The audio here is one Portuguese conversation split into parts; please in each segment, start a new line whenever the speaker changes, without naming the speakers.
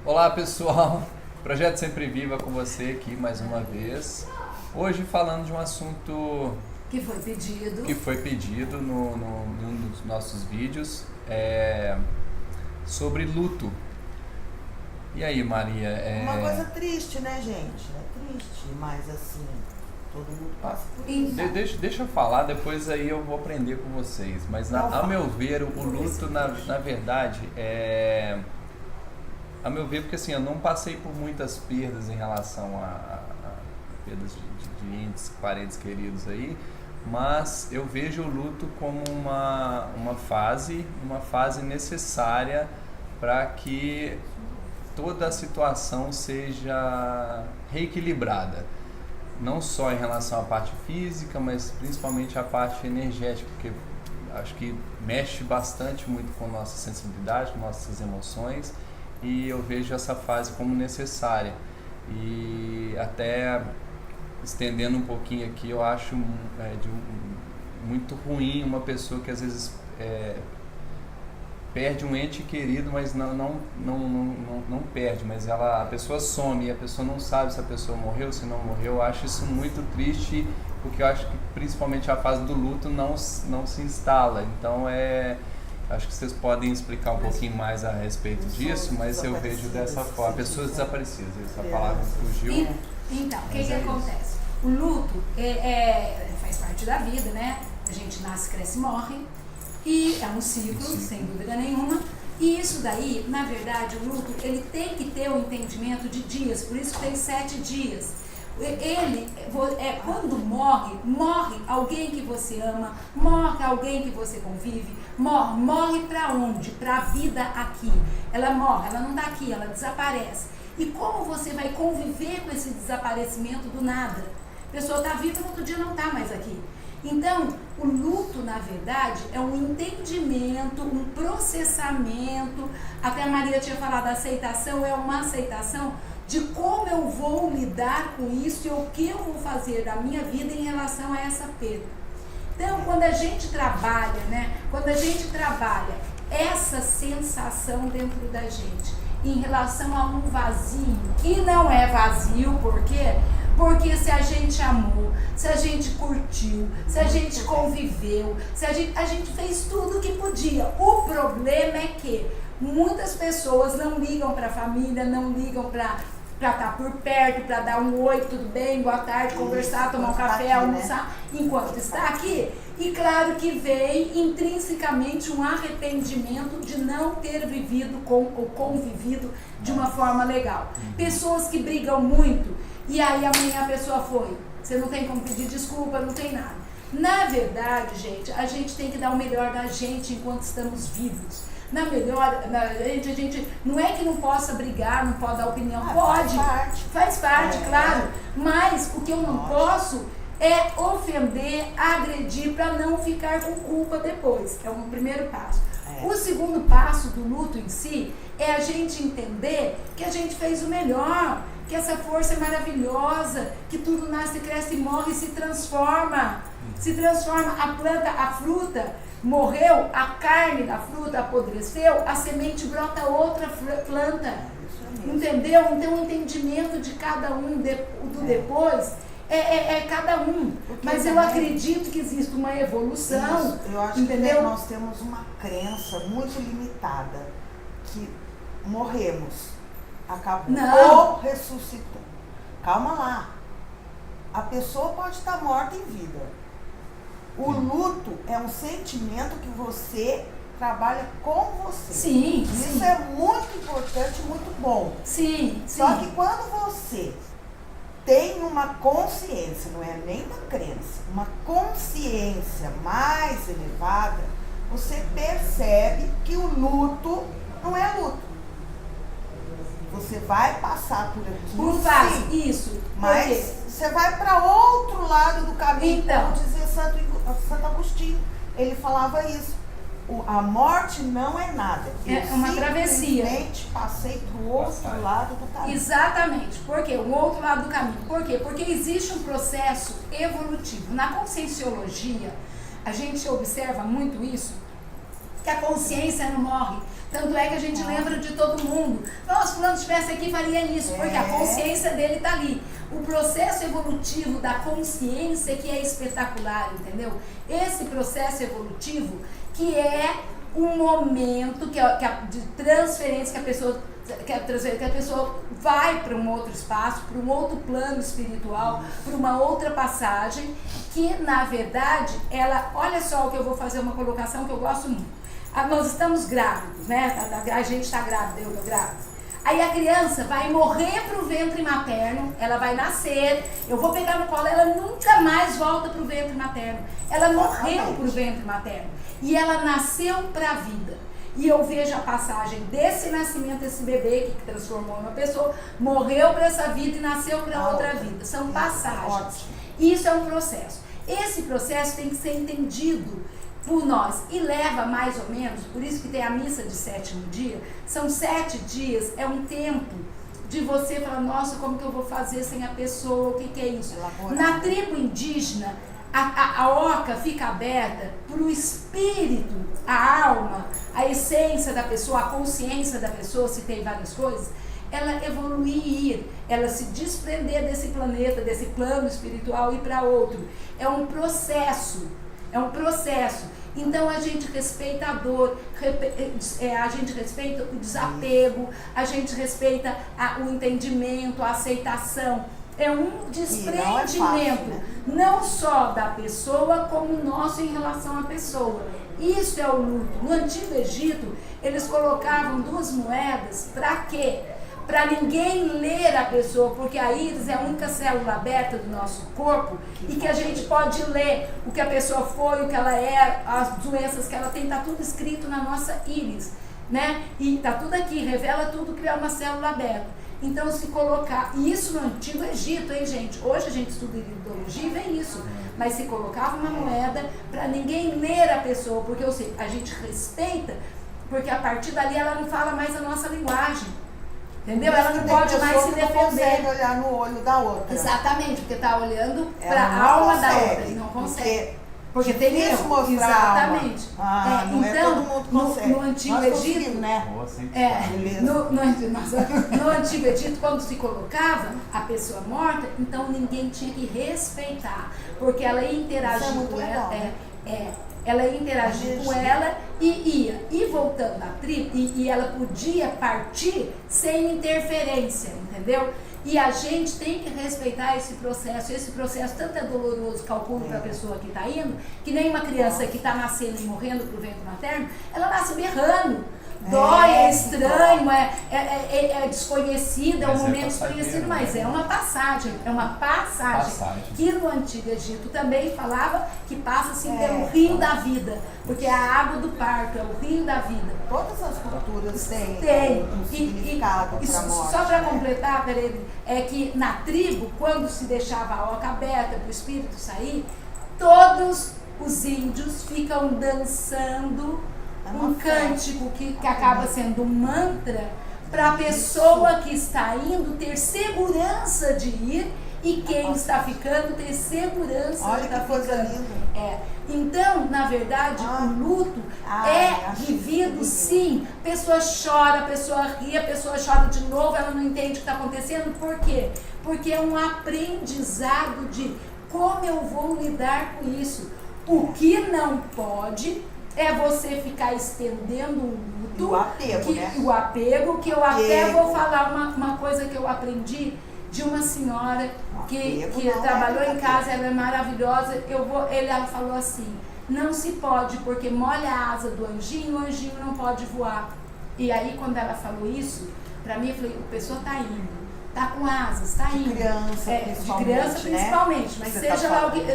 Olá pessoal, Projeto Sempre Viva com você aqui mais uma vez. Hoje falando de um assunto
Que foi pedido.
que foi pedido num dos nossos vídeos, sobre luto. E aí, Maria?
Uma coisa triste, né, gente? É triste, mas assim, todo mundo passa por isso.
Deixa eu falar, depois aí eu vou aprender com vocês. Mas a meu ver, o luto, na verdade, a meu ver, porque assim, eu não passei por muitas perdas em relação a perdas de entes, parentes queridos aí, mas eu vejo o luto como uma fase necessária para que toda a situação seja reequilibrada. Não só em relação à parte física, mas principalmente à parte energética, porque acho que mexe bastante muito com nossa sensibilidade, com nossas emoções, e eu vejo essa fase como necessária. E até estendendo um pouquinho aqui, eu acho muito ruim uma pessoa que às vezes perde um ente querido, mas não perde, mas a pessoa some e a pessoa não sabe se a pessoa morreu, se não morreu. Eu acho isso muito triste, porque eu acho que principalmente a fase do luto não se instala. Então acho que vocês podem explicar um pouquinho mais a respeito disso, mas eu vejo dessa forma. Pessoas desaparecidas, essa palavra fugiu.
Então, o que acontece? O luto faz parte da vida, né? A gente nasce, cresce e morre. E é um ciclo, sem dúvida nenhuma. E isso daí, na verdade, o luto, ele tem que ter um entendimento de dias. Por isso que tem 7 dias. Quando morre alguém que você ama, morre alguém que você convive, morre para onde? Para a vida aqui. Ela morre, ela não está aqui, ela desaparece. E como você vai conviver com esse desaparecimento do nada? A pessoa está viva, no outro dia não está mais aqui. Então, o luto, na verdade, é um entendimento, um processamento. Até a Maria tinha falado, a aceitação é uma aceitação de como eu vou lidar com isso e o que eu vou fazer da minha vida em relação a essa perda. Então, quando a gente trabalha, essa sensação dentro da gente em relação a um vazio, que não é vazio, por quê? Porque se a gente amou, se a gente curtiu, se a gente conviveu, se a gente fez tudo o que podia. O problema é que muitas pessoas não ligam para a família, não ligam para estar por perto, para dar um oi, tudo bem, boa tarde, conversar, tomar um café, almoçar, enquanto está aqui. E claro que vem intrinsecamente um arrependimento de não ter vivido ou convivido de uma forma legal. Pessoas que brigam muito, e aí amanhã a pessoa foi. Você não tem como pedir desculpa, não tem nada. Na verdade, gente, a gente tem que dar o melhor da gente enquanto estamos vivos. A gente não é que não possa brigar, não pode dar opinião, pode, faz parte, claro, mas o que eu não posso é ofender, agredir, para não ficar com culpa depois. É o primeiro passo. O segundo passo do luto em si é a gente entender que a gente fez o melhor, que essa força é maravilhosa, que tudo nasce, cresce, morre e se transforma. Se transforma, a planta, a fruta morreu, a carne da fruta apodreceu, a semente brota outra planta. Entendeu? Então o entendimento de cada um do depois é cada um. Mas eu acredito que existe uma evolução.
Isso, eu acho
entendeu?
Que nós temos uma crença muito limitada que morremos, acabou, ou ressuscitou. Calma lá. A pessoa pode estar morta em vida. O luto é um sentimento que você trabalha com você.
Sim,
isso
sim.
É muito importante, muito bom.
Sim,
Só que quando você tem uma consciência, não é nem uma crença, uma consciência mais elevada, você percebe que o luto não é luto. Você vai passar por aqui,
isso.
mas você vai para outro lado do caminho.
Então,
como dizia Santo Agostinho, ele falava isso. A morte não é nada.
É uma travessia.
Simplesmente passei para o outro lado do caminho.
Exatamente. Por quê? O outro lado do caminho. Por quê? Porque existe um processo evolutivo. Na conscienciologia, a gente observa muito isso, que a consciência não morre. Tanto é que a gente lembra de todo mundo. Nossa, se fulano estivesse aqui, faria isso, porque a consciência dele está ali. O processo evolutivo da consciência que é espetacular, entendeu? Esse processo evolutivo que é um momento de transferência que a pessoa vai para um outro espaço, para um outro plano espiritual, para uma outra passagem, que na verdade olha só o que eu vou fazer, uma colocação que eu gosto muito. Nós estamos grávidos, né? A gente está grávida, eu estou grávida. Aí a criança vai morrer pro ventre materno, ela vai nascer, eu vou pegar no colo, ela nunca mais volta pro ventre materno. Ela morreu pro ventre materno e ela nasceu para a vida. E eu vejo a passagem desse nascimento, desse bebê que transformou uma pessoa, morreu para essa vida e nasceu para outra vida. São passagens. Isso é um processo. Esse processo tem que ser entendido por nós e leva mais ou menos, por isso que tem a missa de 7º dia, são 7 dias, é um tempo de você falar, nossa, como que eu vou fazer sem a pessoa, o que é isso? Na tribo indígena, a oca fica aberta para o espírito, a alma, a essência da pessoa, a consciência da pessoa, se tem várias coisas, ela evoluir, ela se desprender desse planeta, desse plano espiritual e ir para outro. É um processo. Então a gente respeita a dor, a gente respeita o desapego, a gente respeita o entendimento, a aceitação. É um desprendimento, não só da pessoa, como nosso em relação à pessoa. Isso é o luto. No Antigo Egito, eles colocavam 2 moedas, para quê? Para ninguém ler a pessoa, porque a íris é a única célula aberta do nosso corpo e que a gente pode ler o que a pessoa foi, o que ela é, as doenças que ela tem, está tudo escrito na nossa íris, né? E está tudo aqui, revela tudo, criar uma célula aberta. Então, se colocar, e isso no Antigo Egito, hein, gente? Hoje a gente estuda iridologia e vê isso, mas se colocava uma moeda para ninguém ler a pessoa, porque eu sei, a gente respeita, porque a partir dali ela não fala mais a nossa linguagem. Entendeu? Ela não pode mais se defender. Não
consegue olhar no olho da outra.
Exatamente, porque está olhando para a alma da outra e não consegue. Porque tem
isso mostrar.
Exatamente.
Não
então,
é todo mundo consegue.
No Antigo Egito,
né?
No Antigo Egito, quando se colocava a pessoa morta, então ninguém tinha que respeitar, porque ela ia interagir com ela. Ela ia interagir com ela e ia. E voltando à tribo, e ela podia partir sem interferência, entendeu? E a gente tem que respeitar esse processo. Esse processo tanto é doloroso, calculo para a pessoa que está indo, que nem uma criança que está nascendo e morrendo pro ventre materno, ela nasce berrando. Dói, é estranho, é desconhecido, é um momento desconhecido, mas é uma passagem, que no Antigo Egito também falava que passa assim pelo rio da vida, porque é a água do parto, é o rio da vida.
Todas as culturas têm um significado para a morte.
Só para completar, Pereira, é que na tribo, quando se deixava a oca aberta para o espírito sair, todos os índios ficam dançando um cântico que acaba sendo um mantra para a pessoa que está indo ter segurança de ir e quem está ficando ter segurança de estar ficando. Então, na verdade, o luto é vivido sim. A pessoa chora, a pessoa ri, a pessoa chora de novo, ela não entende o que está acontecendo. Por quê? Porque é um aprendizado de como eu vou lidar com isso. O que não pode é você ficar estendendo o luto.
O apego,
O apego, que eu até vou falar uma coisa que eu aprendi de uma senhora que trabalhou em casa, ela é maravilhosa. Ela falou assim, não se pode, porque molha a asa do anjinho, o anjinho não pode voar. E aí, quando ela falou isso, pra mim, eu falei, a pessoa tá indo. Tá com asas, tá indo.
De
criança principalmente, mas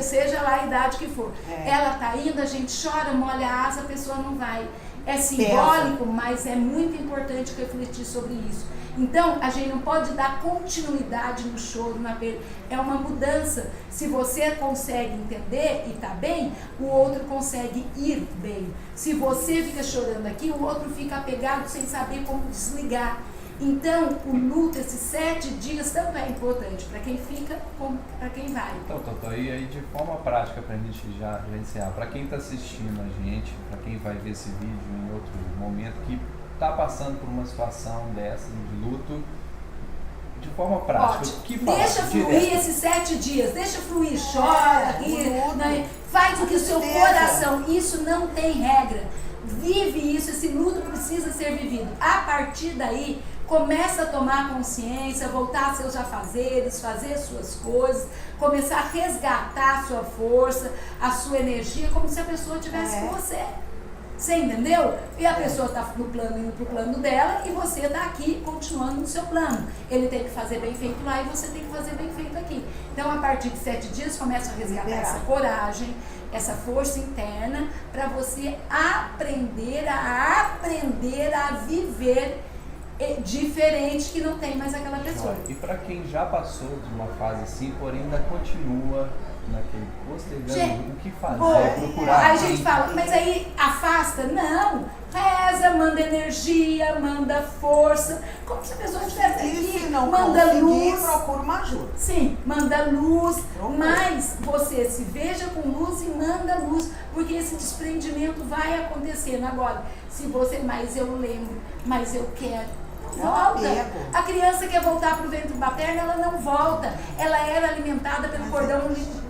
seja lá a idade que for. Ela tá indo, a gente chora, molha a asa, a pessoa não vai. É simbólico, mas é muito importante refletir sobre isso. Então, a gente não pode dar continuidade no choro, na perda. É uma mudança. Se você consegue entender e tá bem, o outro consegue ir bem. Se você fica chorando aqui, o outro fica apegado sem saber como desligar. Então, o luto, esses 7 dias, tanto é importante para quem fica como para quem vai.
Então, e aí de forma prática para a gente já encerrar, para quem está assistindo a gente, para quem vai ver esse vídeo em outro momento, que está passando por uma situação dessa, de luto, de forma prática,
Ótimo.
o que falar?
Deixa fluir
Direto.
esses 7 dias, deixa fluir, chora, ri, né? Faz o que o seu coração, isso não tem regra. Vive isso, esse luto precisa ser vivido. A partir daí, começa a tomar consciência, voltar a seus afazeres, fazer suas coisas, começar a resgatar a sua força, a sua energia, como se a pessoa estivesse com você. Você entendeu? E a pessoa está no plano, indo para o plano dela, e você está aqui continuando no seu plano. Ele tem que fazer bem feito lá e você tem que fazer bem feito aqui. Então, a partir de 7 dias, começa a resgatar essa coragem, essa força interna, para você aprender a viver diferente, que não tem mais aquela pessoa.
E para quem já passou de uma fase assim, porém ainda continua naquele postergando o que fazer, procurar.
Aí a gente fala, mas aí afasta? Não, reza, manda energia, manda força, como se a pessoa estivesse aqui,
se não
manda luz.
Procura uma ajuda.
Sim, manda luz, mas você se veja com luz e manda luz, porque esse desprendimento vai acontecendo. Agora, se você, mas eu lembro, mas eu quero, volta. A criança quer voltar para o ventre materno, ela não volta. Ela era alimentada pelo cordão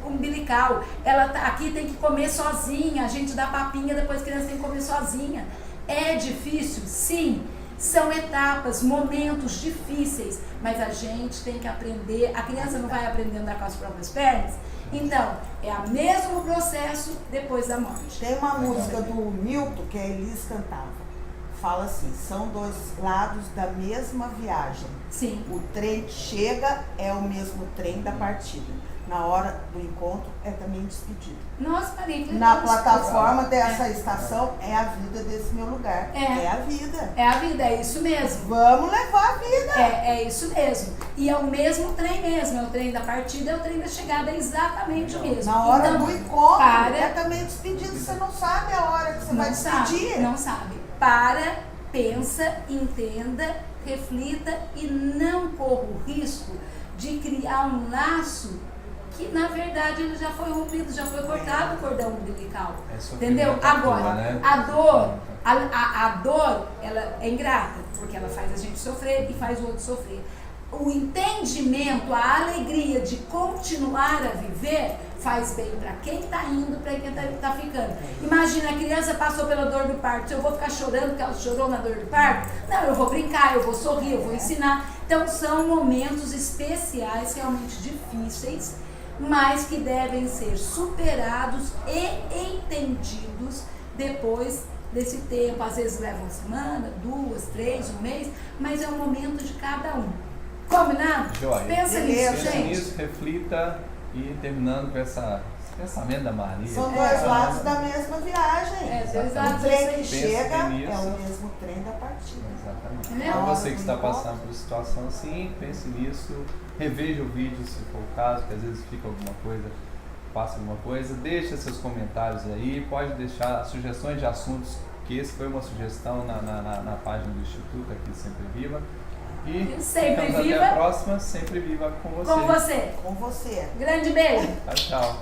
umbilical. Ela tá aqui, tem que comer sozinha. A gente dá papinha, depois a criança tem que comer sozinha. É difícil? Sim. São etapas, momentos difíceis, mas a gente tem que aprender. A criança não vai aprender a andar com as próprias pernas? Então, é o mesmo processo depois da morte.
Tem uma música do Milton que a Elis cantava. Fala assim, são 2 lados da mesma viagem.
Sim.
O trem que chega é o mesmo trem da partida. Na hora do encontro é também despedida.
Nossa, Maria, que
Na
legal.
plataforma dessa estação é a vida desse meu lugar. É a vida.
É a vida, é isso mesmo.
Vamos levar a vida.
É isso mesmo. E é o mesmo trem mesmo. É o trem da partida, é o trem da chegada, é exatamente o mesmo.
Na hora
então,
do encontro
para,
é também despedido. Você não sabe a hora que você vai despedir.
Não sabe. Para, pensa, entenda, reflita e não corra o risco de criar um laço que na verdade ele já foi rompido, já foi cortado o cordão umbilical. Entendeu? Agora,
né?
a dor, ela é ingrata, porque ela faz a gente sofrer e faz o outro sofrer. O entendimento, a alegria de continuar a viver faz bem para quem está indo, para quem está ficando. Imagina, a criança passou pela dor do parto, se eu vou ficar chorando porque ela chorou na dor do parto? Não, eu vou brincar, eu vou sorrir, eu vou ensinar. Então são momentos especiais, realmente difíceis, mas que devem ser superados e entendidos depois desse tempo. Às vezes leva uma semana, 2, 3, um mês, mas é o momento de cada um. Combinado?
Joia.
Pensa nisso, gente.
Pensa nisso, reflita e terminando com esse pensamento da Maria.
São 2 lados da mesma viagem.
2 lados.
O trem que chega é
nisso.
o mesmo trem da partida.
Exatamente.
Entendeu?
Então você que está passando por situação assim, pense nisso, reveja o vídeo se for o caso, que às vezes fica alguma coisa, passa alguma coisa, deixa seus comentários aí, pode deixar sugestões de assuntos, que esse foi uma sugestão na página do Instituto aqui Sempre Viva. E
Sempre
ficamos
viva.
até a próxima, Sempre Viva com você.
Com você.
Com você.
Grande beijo.
Tchau, tchau.